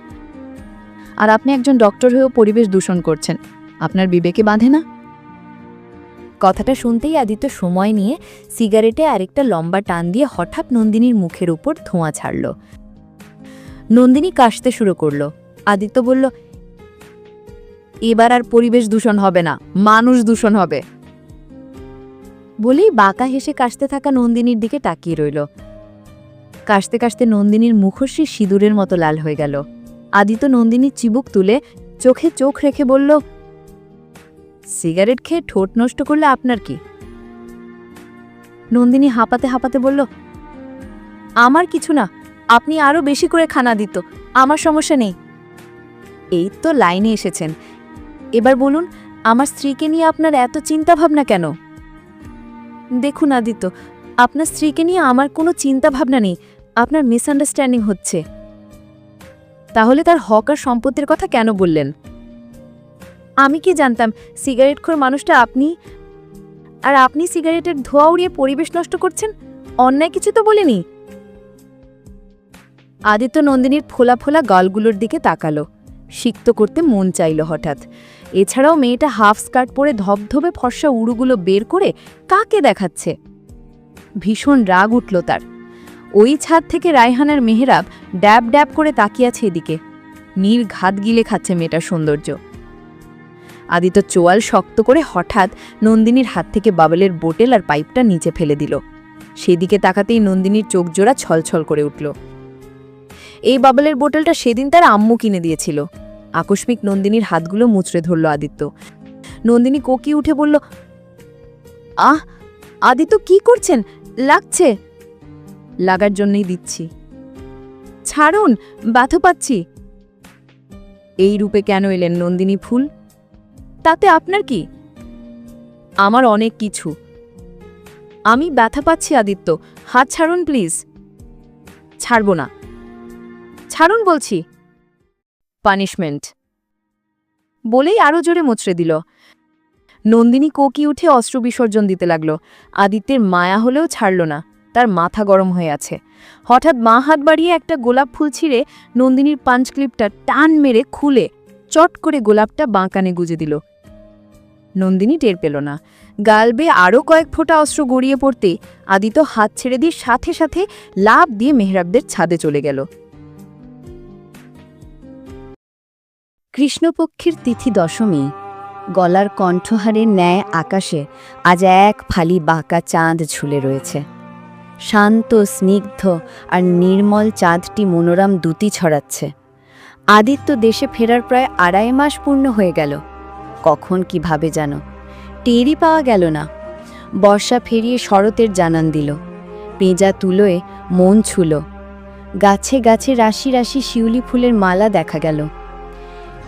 আর আপনি একজন ডক্টর হয়েও পরিবেশ দূষণ করছেন, আপনার বিবেকে বাঁধে না? কথাটা শুনতেই আদিত্য সময় নিয়ে সিগারেটে আরেকটা লম্বা টান দিয়ে হঠাৎ নন্দিনীর মুখের উপর ধোঁয়া ছাড়ল। নন্দিনী কাশতে শুরু করল। আদিত্য বলল, এবার আর পরিবেশ দূষণ হবে না, মানুষ দূষণ হবে। বলেই বাঁকা হেসে কাশতে থাকা নন্দিনীর দিকে তাকিয়ে রইল। কাশতে কাশতে নন্দিনীর মুখশ্রী সিঁদুরের মতো লাল হয়ে গেল। আদিত্য নন্দিনীর চিবুক তুলে চোখে চোখ রেখে বলল, সিগারেট খেয়ে ঠোঁট নষ্ট করলে আপনার কি? নন্দিনী হাঁপাতে হাঁপাতে বলল, আমার কিছু না, আপনি আরও বেশি করে খান আদিত্য, আমার সমস্যা নেই। এই তো লাইনে এসেছেন, এবার বলুন আমার স্ত্রীকে নিয়ে আপনার এত চিন্তা ভাবনা কেন? দেখুন আদিত্য, আপনার স্ত্রীকে নিয়ে আমার কোনো চিন্তা ভাবনা নেই, আপনার মিসআন্ডারস্ট্যান্ডিং হচ্ছে। তাহলে তার হক আর সম্পত্তির কথা কেন বললেন? আমি কি জানতাম সিগারেটখোর মানুষটা আপনি, আর আপনি সিগারেটের ধোঁয়া উড়িয়ে পরিবেশ নষ্ট করছেন? অন্যায় কিছু তো বলেনি। আদিত্য নন্দিনীর ফোলা ফোলা গালগুলোর দিকে তাকালো। সিক্ত করতে মন চাইল হঠাৎ। এছাড়াও মেয়েটা হাফ স্কার্ট পরে ধবধবে ফর্সা উড়ুগুলো বের করে কাকে দেখাচ্ছে? ভীষণ রাগ উঠল তার। ওই ছাদ থেকে রায়হানার মেহরাব ড্যাব ড্যাব করে তাকিয়ে আছে এদিকে। নির্ঘাত গিলে খাচ্ছে মেয়েটার সৌন্দর্য। আদিত্য চোয়াল শক্ত করে হঠাৎ নন্দিনীর হাত থেকে বাবলের বোটেল আর পাইপটা নিচে ফেলে দিল। সেদিকে তাকাতেই নন্দিনীর চোখ জোড়া ছলছল করে উঠল। এই বাবলের বোটেলটা সেদিন তার আম্মু কিনে দিয়েছিল। আকস্মিক নন্দিনীর হাতগুলো মুচড়ে ধরল আদিত্য। নন্দিনী কোকি উঠে বলল, আহ আদিত্য, কি করছেন? লাগছে। লাগার জন্যই দিচ্ছি। ছাড়ুন, ব্যথা পাচ্ছি। এই রূপে কেন এলেন নন্দিনী ফুল? তাতে আপনার কি? আমার অনেক কিছু। আমি ব্যথা পাচ্ছি আদিত্য, হাত ছাড়ুন প্লিজ। ছাড়ব না। ছাড়ুন বলছি। পানিশমেন্ট। বলেই আরও জোরে মোচড়ে দিল। নন্দিনী কোকি উঠে অস্ত্র বিসর্জন দিতে লাগল। আদিত্যের মায়া হলেও ছাড়ল না, তার মাথা গরম হয়ে আছে। হঠাৎ বাঁ হাত বাড়িয়ে একটা গোলাপ ফুল ছিঁড়ে নন্দিনীর পাঞ্চ ক্লিপটা টান মেরে খুলে চট করে গোলাপটা বাঁ কানে গুজে দিল। নন্দিনী টের পেল না। গাল বেয়ে আরও কয়েক ফোঁটা অস্ত্র গড়িয়ে পড়তে আদিত্য হাত ছেড়ে দিয়ে সাথে সাথে লাফ দিয়ে মেহরাবদের ছাদে চলে গেল। কৃষ্ণপক্ষের তিথি দশমী। গলার কণ্ঠহারের ন্যায় আকাশে আজ এক ফালি বাঁকা চাঁদ ঝুলে রয়েছে। শান্ত, স্নিগ্ধ আর নির্মল চাঁদটি মনোরম দ্যুতি ছড়াচ্ছে। আদিত্য দেশে ফেরার প্রায় 2.5 মাস পূর্ণ হয়ে গেল। কখন কিভাবে যেন টেরই পাওয়া গেল না। বর্ষা ফেরিয়ে শরতের জানান দিল। পেঁজা তুলোয় মন ছুল। গাছে গাছে রাশি রাশি শিউলি ফুলের মালা দেখা গেল।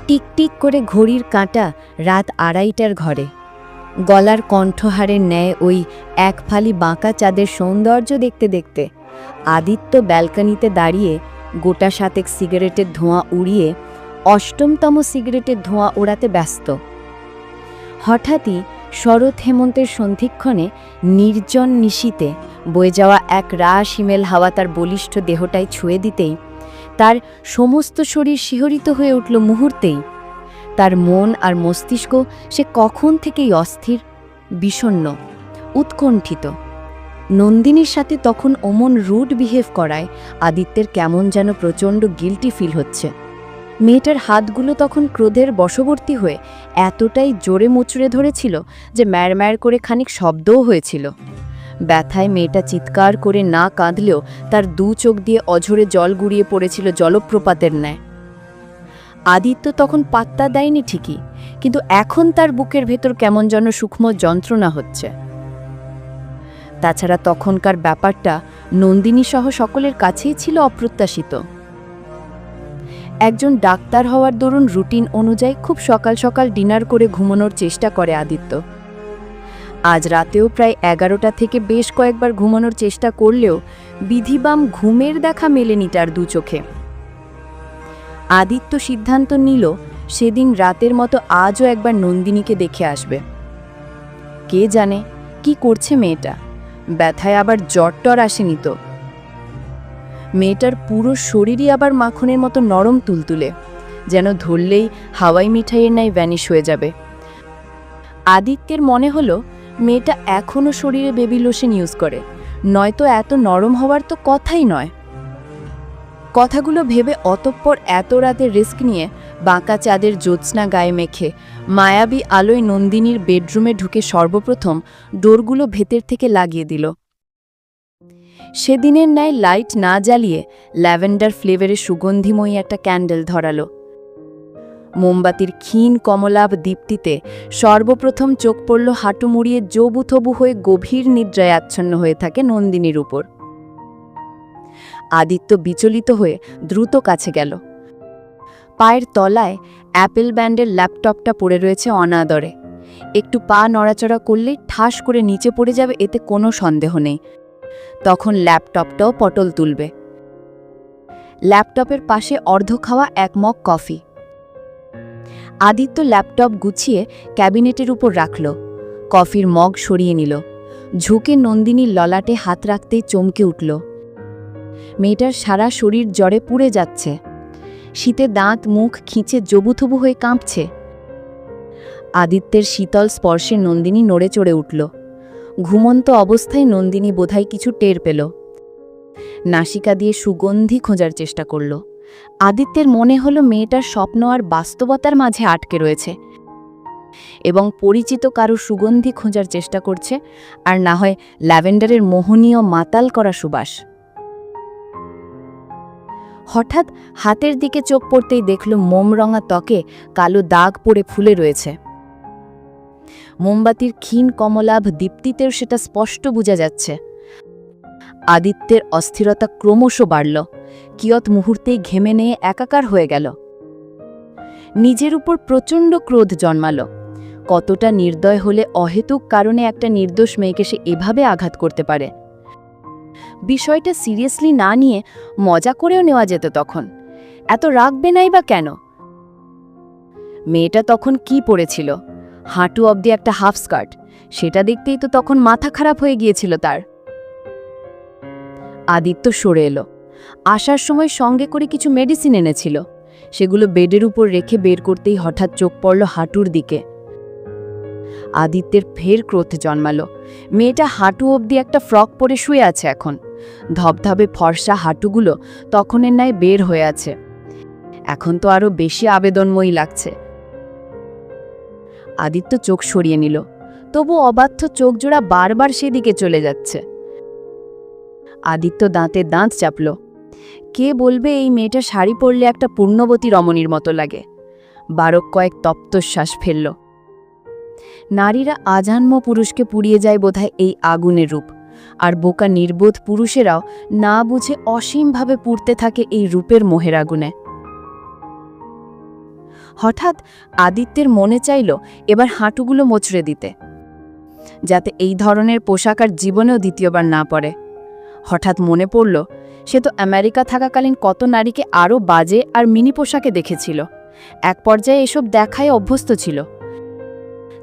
টিকটিক করে ঘড়ির কাঁটা রাত 2:30টার ঘরে। গলার কণ্ঠহারের ন্যায় ওই এক ফালি বাঁকা চাঁদের সৌন্দর্য দেখতে দেখতে আদিত্য ব্যালকনিতে দাঁড়িয়ে গোটা 7 সিগারেটের ধোঁয়া উড়িয়ে 8তম সিগারেটের ধোঁয়া ওড়াতে ব্যস্ত। হঠাৎই শরৎ হেমন্তের সন্ধিক্ষণে নির্জন নিশীতে বয়ে যাওয়া এক রাস হিমেল হাওয়া তার বলিষ্ঠ দেহটায় ছুঁয়ে দিতেই তার সমস্ত শরীর শিহরিত হয়ে উঠল মুহূর্তেই। তার মন আর মস্তিষ্ক সে কখন থেকেই অস্থির, বিষণ্ণ, উৎকণ্ঠিত। নন্দিনীর সাথে তখন অমন রুড বিহেভ করায় আদিত্যের কেমন যেন প্রচণ্ড গিল্টি ফিল হচ্ছে। মেয়েটার হাতগুলো তখন ক্রোধের বশবর্তী হয়ে এতটাই জোরে মুচড়ে ধরেছিল যে ম্যাড় করে খানিক শব্দও হয়েছিল। ব্যথায় মেয়েটা চিৎকার করে না কাঁদলেও তার 2 চোখ দিয়ে অঝরে জল গুড়িয়ে পড়েছিল জলপ্রপাতের ন্যায়। আদিত্য তখন পাত্তা দেয়নি ঠিকই, কিন্তু এখন তার বুকের ভেতর কেমন যেন সূক্ষ্ম যন্ত্রণা হচ্ছে। তাছাড়া তখনকার ব্যাপারটা নন্দিনী সহ সকলের কাছেই ছিল অপ্রত্যাশিত। একজন ডাক্তার হওয়ার দরুন রুটিন অনুযায়ী খুব সকাল সকাল ডিনার করে ঘুমানোর চেষ্টা করে আদিত্য। আজ রাতেও প্রায় 11টা থেকে বেশ কয়েকবার ঘুমানোর চেষ্টা করলেও বিধিবাম ঘুমের দেখা মেলেনি তার 2 চোখে। আদিত্য সিদ্ধান্ত নিল সেদিন রাতের মতো আজও একবার নন্দিনীকে দেখে আসবে। কে জানে কি করছে মেয়েটা, ব্যথায় আবার জ্বর-টর আসেনি তো। মেয়েটার পুরো শরীরই আবার মাখনের মতো নরম তুলতুলে, যেন ধরলেই হাওয়াই মিঠাইয়ের ন্যায় ভ্যানিশ হয়ে যাবে। আদিত্যের মনে হলো মেয়েটা এখনও শরীরে বেবি লোশন ইউজ করে, নয়তো এত নরম হওয়ার তো কথাই নয়। কথাগুলো ভেবে অতঃপর এত রাতে রিস্ক নিয়ে বাঁকা চাঁদের জ্যোৎস্না গায়ে মেখে মায়াবী আলোয় নন্দিনীর বেডরুমে ঢুকে সর্বপ্রথম ডোরগুলো ভেতর থেকে লাগিয়ে দিল। সেদিনের ন্যায় লাইট না জ্বালিয়ে ল্যাভেন্ডার ফ্লেভারের সুগন্ধিময়ী একটা ক্যান্ডেল ধরালো। মোমবাতির ক্ষীণ কমলাভ দীপ্তিতে সর্বপ্রথম চোখ পড়ল হাঁটু মুড়িয়ে জবুথবু হয়ে গভীর নিদ্রায় আচ্ছন্ন হয়ে থাকে নন্দিনীর উপর। আদিত্য বিচলিত হয়ে দ্রুত কাছে গেল। পায়ের তলায় অ্যাপেল ব্যান্ডের ল্যাপটপটা পড়ে রয়েছে অনাদরে। একটু পা নড়াচড়া করলেই ঠাস করে নিচে পড়ে যাবে, এতে কোনো সন্দেহ নেই। তখন ল্যাপটপটাও পটল তুলবে। ল্যাপটপের পাশে অর্ধ খাওয়া এক মগ কফি। আদিত্য ল্যাপটপ গুছিয়ে ক্যাবিনেটের উপর রাখল, কফির মগ সরিয়ে নিল। ঝুঁকে নন্দিনীর ললাটে হাত রাখতেই চমকে উঠল। মেয়েটার সারা শরীর জ্বরে পুড়ে যাচ্ছে, শীতে দাঁত মুখ খিঁচে জবুথবু হয়ে কাঁপছে। আদিত্যের শীতল স্পর্শে নন্দিনী নড়ে চড়ে উঠল। ঘুমন্ত অবস্থায় নন্দিনী বোধহয় কিছু টের পেল। নাসিকা দিয়ে সুগন্ধি খোঁজার চেষ্টা করল। আদিত্যের মনে হলো মেয়েটার স্বপ্ন আর বাস্তবতার মাঝে আটকে রয়েছে এবং পরিচিত কারো সুগন্ধি খোঁজার চেষ্টা করছে, আর না হয় ল্যাভেন্ডারের মোহনীয় মাতাল করা সুবাস। হঠাৎ হাতের দিকে চোখ পড়তেই দেখল মোমরঙা ত্বকে কালো দাগ পড়ে ফুলে রয়েছে। মোমবাতির ক্ষীণ কমলাভ দীপ্তিতেও সেটা স্পষ্ট বোঝা যাচ্ছে। আদিত্যের অস্থিরতা ক্রমশ বাড়ল। কিয়ৎ মুহূর্তেই ঘেমে নিয়ে একাকার হয়ে গেল। নিজের উপর প্রচণ্ড ক্রোধ জন্মালো। কতটা নির্দয় হলে অহেতুক কারণে একটা নির্দোষ মেয়েকে সে এভাবে আঘাত করতে পারে। বিষয়টা সিরিয়াসলি না নিয়ে মজা করেও নেওয়া যেত তখন। এত রাগবে নাই বা কেন? মেয়েটা তখন কি পরেছিল? হাঁটু অবধি একটা হাফ স্কার্ট। সেটা দেখতেই তো তখন মাথা খারাপ হয়ে গিয়েছিল তার। আদিত্য সরে এলো। আসার সময় সঙ্গে করে কিছু মেডিসিন এনেছিল, সেগুলো বেডের উপর রেখে বের করতেই হঠাৎ চোখ পড়ল হাঁটুর দিকে। আদিত্যের ফের ক্রোধ জন্মালো। মেয়েটা হাঁটু অবধি একটা ফ্রক পরে শুয়ে আছে এখন। ধবধবে ফর্সা হাঁটুগুলো তখনের ন্যায় বের হয়ে আছে। এখন তো আরও বেশি আবেদনময়ী লাগছে। আদিত্য চোখ সরিয়ে নিল, তবু অবাধ্য চোখজোড়া বারবার সেদিকে চলে যাচ্ছে। আদিত্য দাঁতে দাঁত চাপল। কে বলবে এই মেয়েটা শাড়ি পরলে একটা পূর্ণবতী রমণীর মতো লাগে? বারক কয়েক তপ্তশ্বাস ফেলল। নারীরা আজন্ম পুরুষকে পুড়িয়ে যায় বোধহয় এই আগুনের রূপ, আর বোকা নির্বোধ পুরুষেরাও না বুঝে অসীমভাবে পুড়তে থাকে এই রূপের মোহের আগুনে। হঠাৎ আদিত্যের মনে চাইল এবার হাঁটুগুলো মোচড়ে দিতে, যাতে এই ধরনের পোশাক আর জীবনেও দ্বিতীয়বার না পরে। হঠাৎ মনে পড়ল সে তো আমেরিকা থাকাকালীন কত নারীকে আরও বাজে আর মিনি পোশাকে দেখেছিল। এক পর্যায়ে এসব দেখায় অভ্যস্ত ছিল।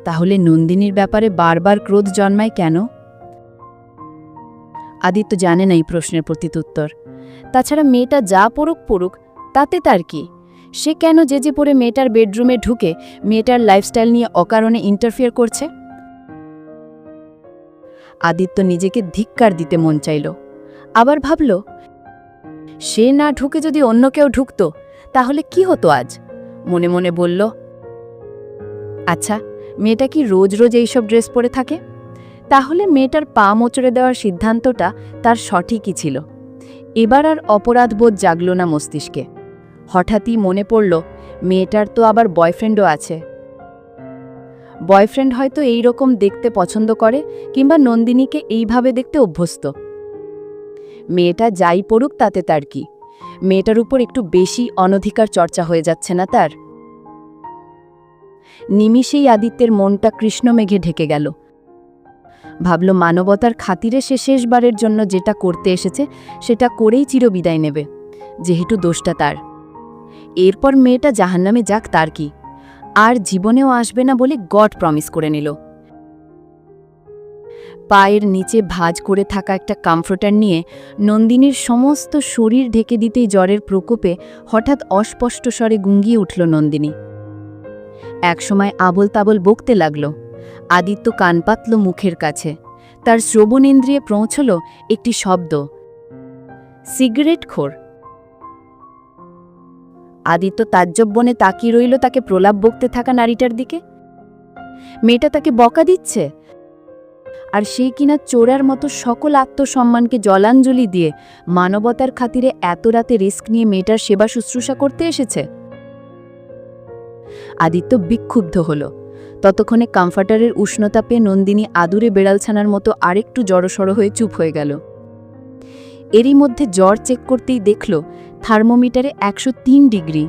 তাহলে নন্দিনীর ব্যাপারে বারবার ক্রোধ জন্মায় কেন? আদিত্য জানে না এই প্রশ্নের প্রত্যুত্তর। তাছাড়া মেয়েটা যা পড়ুক তাতে তার কি? সে কেন যে পরে মেয়েটার বেডরুমে ঢুকে মেয়েটার লাইফস্টাইল নিয়ে অকারণে ইন্টারফিয়ার করছে? আদিত্য নিজেকে ধিক্কার দিতে মন চাইল। আবার ভাবল, সে না ঢুকে যদি অন্য কেউ ঢুকত তাহলে কি হতো আজ? মনে মনে বলল, আচ্ছা, মেয়েটা কি রোজ রোজ এইসব ড্রেস পরে থাকে? তাহলে মেয়েটার পা মোচড়ে দেওয়ার সিদ্ধান্তটা তার সঠিকই ছিল। এবার আর অপরাধবোধ জাগল না মস্তিষ্কে। হঠাৎই মনে পড়ল মেয়েটার তো আবার বয়ফ্রেন্ডও আছে। বয়ফ্রেন্ড হয়তো এই রকম দেখতে পছন্দ করে, কিংবা নন্দিনীকে এইভাবে দেখতে অভ্যস্ত। মেয়েটা যাই পড়ুক তাতে তার কি? মেয়েটার উপর একটু বেশি অনধিকার চর্চা হয়ে যাচ্ছে না তার? নিমিষেই আদিত্যের মনটা কৃষ্ণমেঘে ঢেকে গেল। ভাবল মানবতার খাতিরে সে শেষবারের জন্য যেটা করতে এসেছে সেটা করেই চিরবিদায় নেবে, যেহেতু দোষটা তার। এরপর মেয়েটা জাহান্নামে যাক, তার কি? আর জীবনেও আসবে না বলে গড প্রমিস করে নিল। পায়ের নিচে ভাঁজ করে থাকা একটা কমফোর্টার নিয়ে নন্দিনীর সমস্ত শরীর ঢেকে দিতেই জ্বরের প্রকোপে হঠাৎ অস্পষ্ট স্বরে গুঙ্গিয়ে উঠল নন্দিনী। একসময় আবল তাবল বকতে লাগল, আদিত্য কান পাতল মুখের কাছে। তার শ্রবণেন্দ্রিয়ে পৌঁছল একটি শব্দ, সিগারেটখোর। আদিত্য তাজ্জব বনে তাকিয়ে রইল তাকে প্রলাপ বকতে থাকা নারীটার দিকে। মেয়েটা তাকে বকা দিচ্ছে, আর সে কিনা চোরার মতো সকল আত্মসম্মানকে জলাঞ্জলি দিয়ে মানবতার খাতিরে এত রাতে রিস্ক নিয়ে মেয়েটার সেবা শুশ্রূষা করতে এসেছে। আদিত্য বিক্ষুব্ধ হল। ততক্ষণে কমফর্টারের উষ্ণতা পেয়ে নন্দিনী আদুরে বেড়ালছানার মতো আরেকটু জড়সড় হয়ে চুপ হয়ে গেল। এরই মধ্যে জ্বর চেক করতেই দেখল থার্মোমিটারে 103 ডিগ্রি।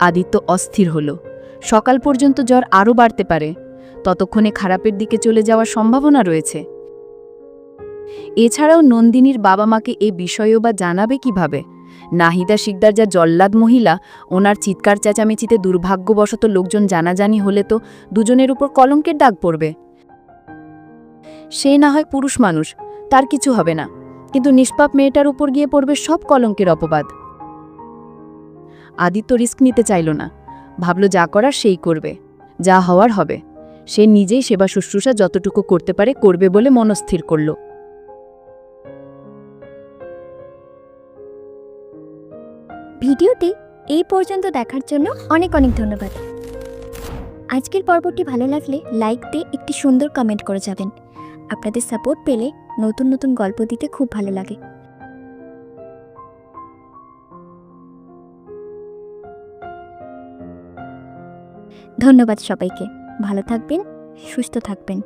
আদিত্য অস্থির হল। সকাল পর্যন্ত জ্বর আরও বাড়তে পারে, ততক্ষণে খারাপের দিকে চলে যাওয়ার সম্ভাবনা রয়েছে। এছাড়াও নন্দিনীর বাবা মাকে এ বিষয়েও বা জানাবে কিভাবে? নাহিদা শিকদার যা জল্লাদ মহিলা, ওনার চিৎকার চেঁচামেচিতে দুর্ভাগ্যবশত লোকজন জানাজানি হলে তো দুজনের উপর কলঙ্কের দাগ পড়বে। সে না হয় পুরুষ মানুষ, তার কিছু হবে না, কিন্তু নিষ্পাপ মেয়েটার উপর গিয়ে পড়বে সব কলঙ্কের অপবাদ। আদিত্য রিস্ক নিতে চাইল না। ভাবল যা করার সেই করবে, যা হওয়ার হবে। সে নিজেই সেবা শুশ্রূষা যতটুকু করতে পারে করবে বলে মনস্থির করল। ভিডিওটি এই পর্যন্ত দেখার জন্য অনেক অনেক ধন্যবাদ। আজকের পর্বটি ভালো লাগলে লাইক দিয়ে একটি সুন্দর কমেন্ট করে যাবেন। আপনাদের সাপোর্ট পেলে নতুন নতুন গল্প দিতে খুব ভালো লাগে। ধন্যবাদ সবাইকে। ভালো থাকবেন, সুস্থ থাকবেন।